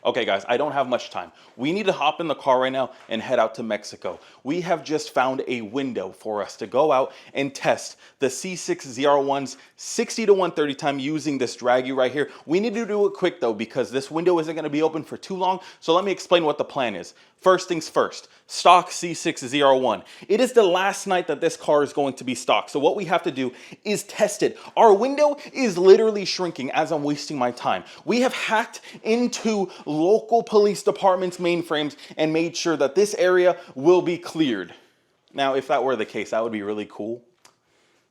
Okay guys, I don't have much time. We need to hop in the car right now and head out to Mexico. We have just found a window for us to go out and test the C6 ZR1's 60 to 130 time using this Draggy right here. We need to do it quick though because this window isn't going to be open for too long. So let me explain what the plan is. First things first, stock C6 ZR1. It is the last night that this car is going to be stock. So what we have to do is test it. Our window is literally shrinking as I'm wasting my time. We have hacked into local police departments' mainframes and made sure that this area will be cleared. Now, if that were the case, that would be really cool.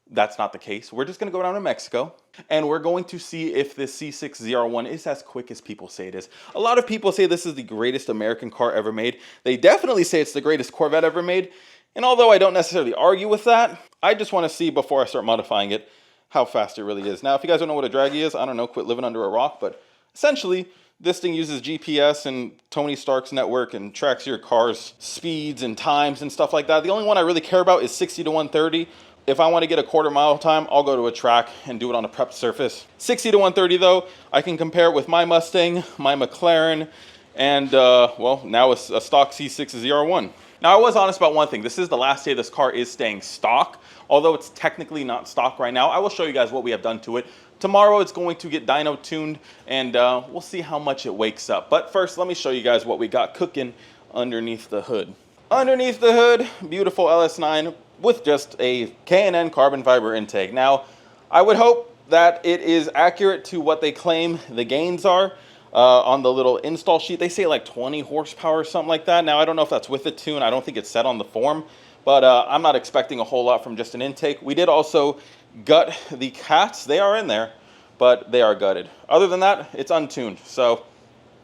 That's not the case. We're just going to go down to Mexico and we're going to see if this C6 ZR1 is as quick as people say it is. A lot of people say this is the greatest American car ever made. They definitely say it's the greatest Corvette ever made. And although I don't necessarily argue with that, I just want to see before I start modifying it how fast it really is. Now, if you guys don't know what a Draggy is, I don't know, quit living under a rock. But essentially, this thing uses GPS and Tony Stark's network and tracks your car's speeds and times and stuff like that. The only one I really care about is 60 to 130. If I want to get a quarter mile time, I'll go to a track and do it on a prepped surface. 60 to 130 though, I can compare it with my Mustang, my McLaren, and well, now it's a stock C6 ZR1. Now I was honest about one thing. This is the last day this car is staying stock. Although it's technically not stock right now, I will show you guys what we have done to it. Tomorrow it's going to get dyno tuned and we'll see how much it wakes up. But first, let me show you guys what we got cooking underneath the hood. Underneath the hood, beautiful LS9 with just a K&N carbon fiber intake. Now, I would hope that it is accurate to what they claim the gains are on the little install sheet. They say like 20 horsepower or something like that. Now, I don't know if that's with the tune. I don't think it's set on the form, but I'm not expecting a whole lot from just an intake. We did also gut the cats. They are in there, but they are gutted. Other than that, it's untuned. So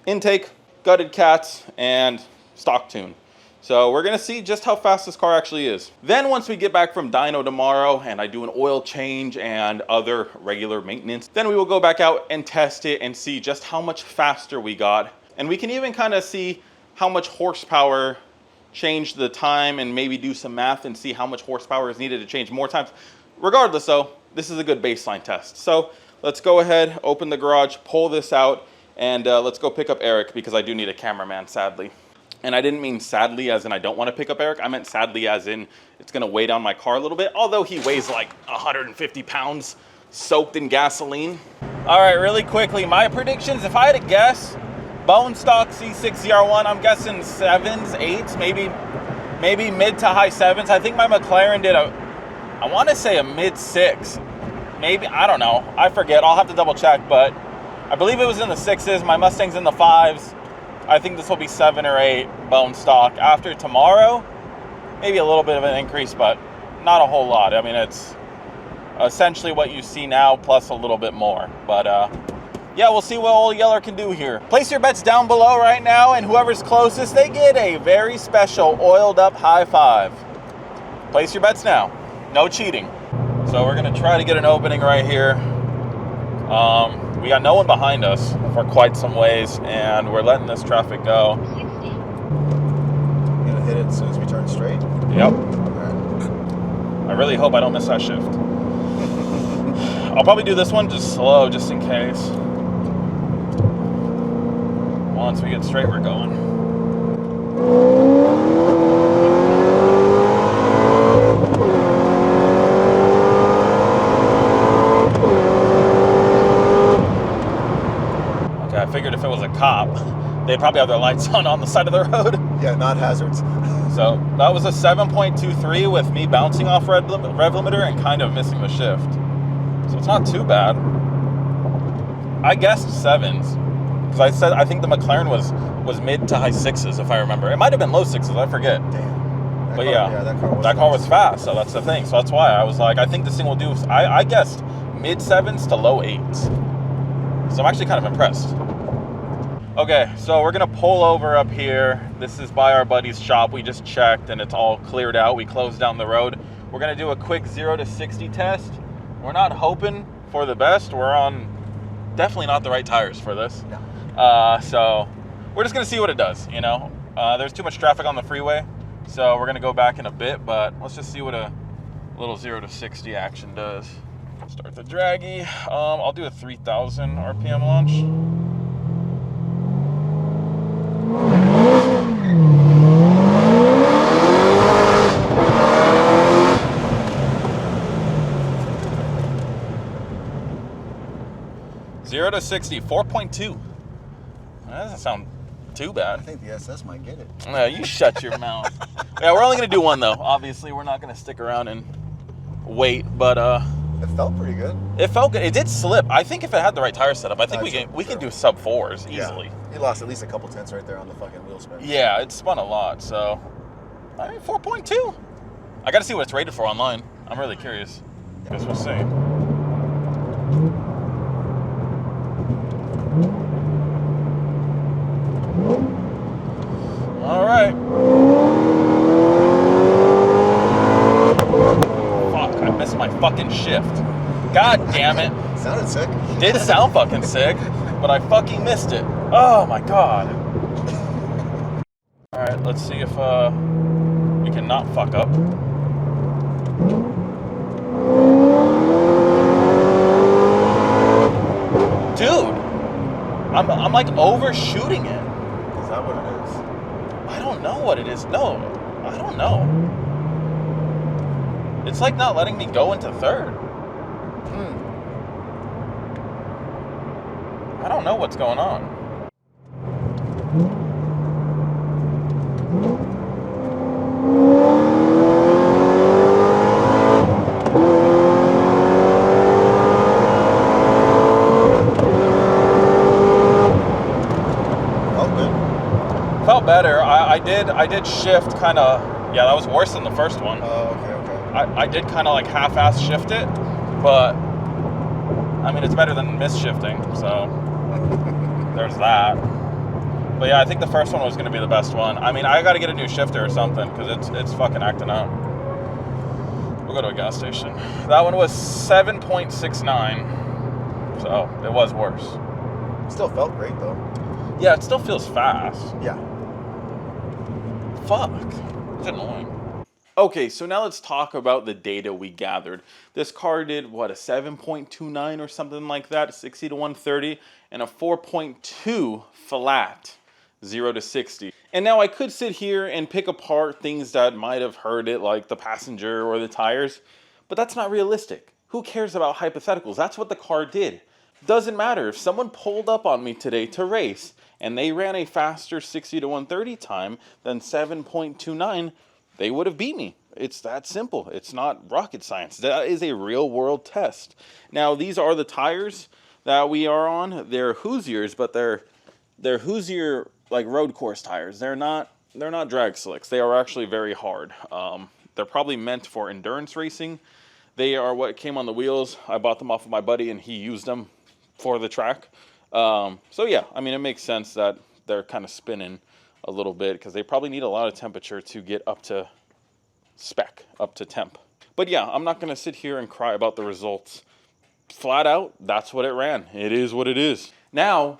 intake, gutted cats, and stock tune. So we're gonna see just how fast this car actually is. Then once we get back from dyno tomorrow and I do an oil change and other regular maintenance, then we will go back out and test it and see just how much faster we got. And we can even kind of see how much horsepower changed the time and maybe do some math and see how much horsepower is needed to change more times. Regardless though, this is a good baseline test. So let's go ahead, open the garage, pull this out, and let's go pick up Eric because I do need a cameraman, sadly. And I didn't mean sadly as in I don't want to pick up Eric. I meant sadly as in it's going to weigh down my car a little bit. Although he weighs like 150 pounds soaked in gasoline. All right, really quickly, my predictions, if I had to guess, bone stock C6 ZR1, I'm guessing 7s, 8s, maybe mid to high 7s. I think my McLaren did I want to say a mid 6. Maybe, I don't know. I forget. I'll have to double check, but I believe it was in the 6s. My Mustang's in the 5s. I think this will be 7 or 8 bone stock. After tomorrow, maybe a little bit of an increase, but not a whole lot. I mean, it's essentially what you see now plus a little bit more. But yeah, we'll see what old Yeller can do here. Place your bets down below right now, and whoever's closest, they get a very special oiled up high five. Place your bets now. No cheating. So we're gonna try to get an opening right here. We got no one behind us for quite some ways, and we're letting this traffic go. You're gonna hit it as soon as we turn straight? Yep. Right. I really hope I don't miss that shift. I'll probably do this one just slow, just in case. Once we get straight, we're going. I figured if it was a cop, they'd probably have their lights on the side of the road. Yeah, not hazards. So that was a 7.23 with me bouncing off rev limiter and kind of missing the shift. So it's not too bad. I guessed 7s because I think the McLaren was mid to high 6s if I remember. It might have been low 6s, I forget. Damn. But yeah, that car was fast, so that's the thing. So that's why I was like, I think this thing will do. I guessed mid 7s to low 8s. So I'm actually kind of impressed. Okay, so we're gonna pull over up here. This is by our buddy's shop. We just checked and it's all cleared out. We closed down the road. We're gonna do a quick 0 to 60 test. We're not hoping for the best. We're on definitely not the right tires for this. No. So we're just gonna see what it does, you know? There's too much traffic on the freeway, so we're gonna go back in a bit, but let's just see what a little 0 to 60 action does. Start the Draggy. I'll do a 3,000 RPM launch. to 60, 4.2. That doesn't sound too bad. I think the SS might get it. No, you shut your mouth. Yeah, we're only gonna do one though. Obviously, we're not gonna stick around and wait. But it felt pretty good. It felt good. It did slip. I think if it had the right tire setup, I think we can do sub 4s easily. Yeah. You lost at least a couple tenths right there on the fucking wheel spin. Yeah, it spun a lot. So, I mean, 4.2. I got to see what it's rated for online. I'm really curious. Guess we'll see. All right. Fuck, I missed my fucking shift. God damn it. Sounded sick. Did sound fucking sick, but I fucking missed it. Oh my god. All right, let's see if we can not fuck up. Dude, I'm like overshooting it. Is that what it is? I don't know what it is. No, I don't know. It's like not letting me go into third. I don't know what's going on. Felt better. I did shift kind of. Yeah, that was worse than the first one. Oh, okay. I did kind of like half-ass shift it, but I mean it's better than misshifting. So there's that. But yeah, I think the first one was going to be the best one. I mean, I got to get a new shifter or something because it's fucking acting up. We'll go to a gas station. That one was 7.69, so it was worse. Still felt great though. Yeah, it still feels fast. Yeah. Fuck. It's annoying. Okay, so now let's talk about the data we gathered. This car did, what, a 7.29 or something like that, 60 to 130, and a 4.2 flat, 0 to 60. And now I could sit here and pick apart things that might have hurt it, like the passenger or the tires, but that's not realistic. Who cares about hypotheticals? That's what the car did. Doesn't matter. If someone pulled up on me today to race, and they ran a faster 60 to 130 time than 7.29, they would have beat me. It's that simple. It's not rocket science. That is a real world test. Now, these are the tires that we are on. They're Hoosiers, but they're Hoosier like road course tires. They're not drag slicks. They are actually very hard. They're probably meant for endurance racing. They are what came on the wheels. I bought them off of my buddy and he used them for the track. So yeah, I mean, it makes sense that they're kind of spinning a little bit because they probably need a lot of temperature to get up to spec, up to temp. But yeah, I'm not going to sit here and cry about the results. Flat out, that's what it ran. It is what it is. Now,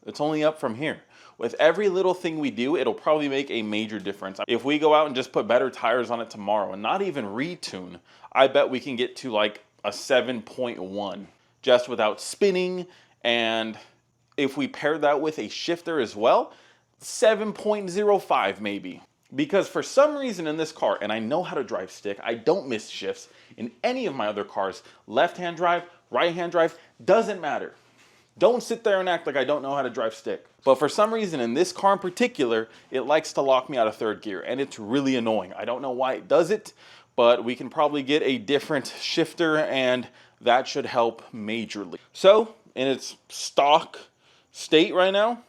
it's only up from here. With every little thing we do, it'll probably make a major difference. If we go out and just put better tires on it tomorrow and not even retune, I bet we can get to like a 7.1 just without spinning. And if we pair that with a shifter as well, 7.05 maybe. Because for some reason in this car, and I know how to drive stick, I don't miss shifts in any of my other cars. Left-hand drive, right-hand drive, doesn't matter. Don't sit there and act like I don't know how to drive stick. But for some reason in this car in particular, it likes to lock me out of third gear, and it's really annoying. I don't know why it does it, but we can probably get a different shifter and that should help majorly. So, in its stock state right now,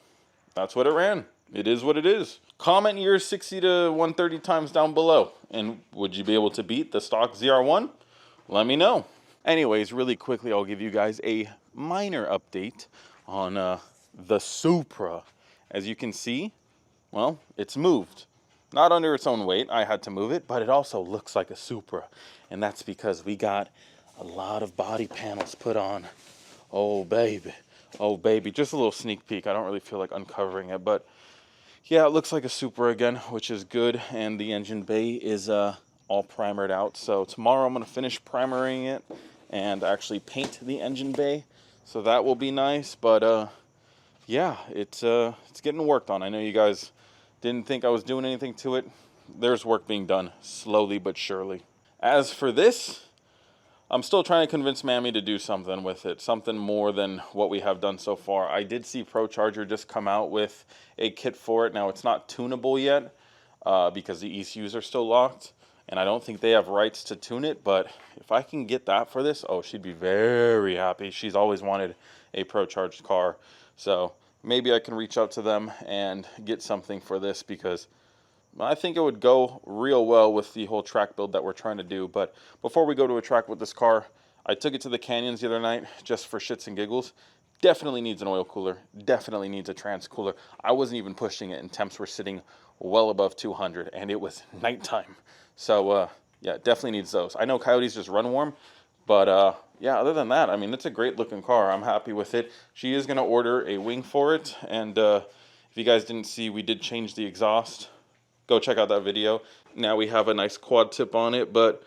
that's what it ran. It is what it is. Comment your 60 to 130 times down below. And would you be able to beat the stock ZR1? Let me know. Anyways, really quickly, I'll give you guys a minor update on the Supra. As you can see, well, it's moved. Not under its own weight, I had to move it, but it also looks like a Supra. And that's because we got a lot of body panels put on. Oh baby, oh baby. Just a little sneak peek. I don't really feel like uncovering it, but yeah, it looks like a Supra again, which is good. And the engine bay is all primered out. So tomorrow I'm gonna finish primering it and actually paint the engine bay. So that will be nice, but yeah, it's getting worked on. I know you guys didn't think I was doing anything to it. There's work being done, slowly but surely. As for this, I'm still trying to convince Mammy to do something with it, something more than what we have done so far. I did see ProCharger just come out with a kit for it. Now, it's not tunable yet because the ECUs are still locked, and I don't think they have rights to tune it, but if I can get that for this, oh, she'd be very happy. She's always wanted a ProCharged car, so maybe I can reach out to them and get something for this because I think it would go real well with the whole track build that we're trying to do. But before we go to a track with this car, I took it to the canyons the other night just for shits and giggles. Definitely needs an oil cooler. Definitely needs a trans cooler. I wasn't even pushing it and temps were sitting well above 200 and it was nighttime. So yeah, definitely needs those. I know Coyotes just run warm, but yeah, other than that, I mean, it's a great looking car. I'm happy with it. She is going to order a wing for it. And if you guys didn't see, we did change the exhaust. Go check out that video. Now we have a nice quad tip on it, but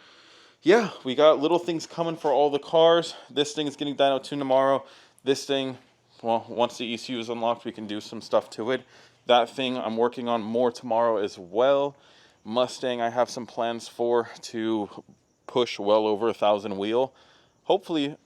yeah, we got little things coming for all the cars. This thing is getting dyno tuned tomorrow. This thing, well, once the ECU is unlocked, we can do some stuff to it. That thing I'm working on more tomorrow as well. Mustang, I have some plans for to push well over 1,000 wheel. Hopefully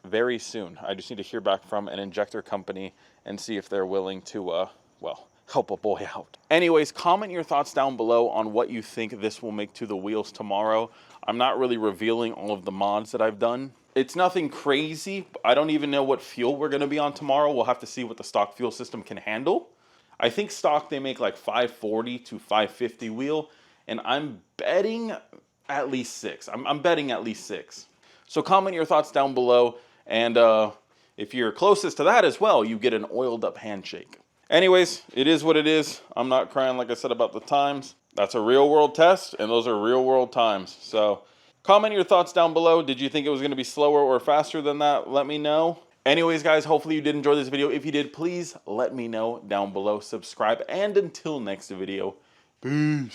very soon. I just need to hear back from an injector company and see if they're willing to, well, help a boy out. Anyways, comment your thoughts down below on what you think this will make to the wheels tomorrow. I'm not really revealing all of the mods that I've done. It's nothing crazy. I don't even know what fuel we're gonna be on tomorrow. We'll have to see what the stock fuel system can handle. I think stock they make like 540 to 550 wheel, and I'm betting at least 6. I'm betting at least 6. So comment your thoughts down below, and if you're closest to that as well, you get an oiled up handshake. Anyways, it is what it is. I'm not crying like I said about the times. That's a real world test, and those are real world times. So comment your thoughts down below. Did you think it was going to be slower or faster than that? Let me know. Anyways, guys, hopefully you did enjoy this video. If you did, please let me know down below. Subscribe, and until next video, peace.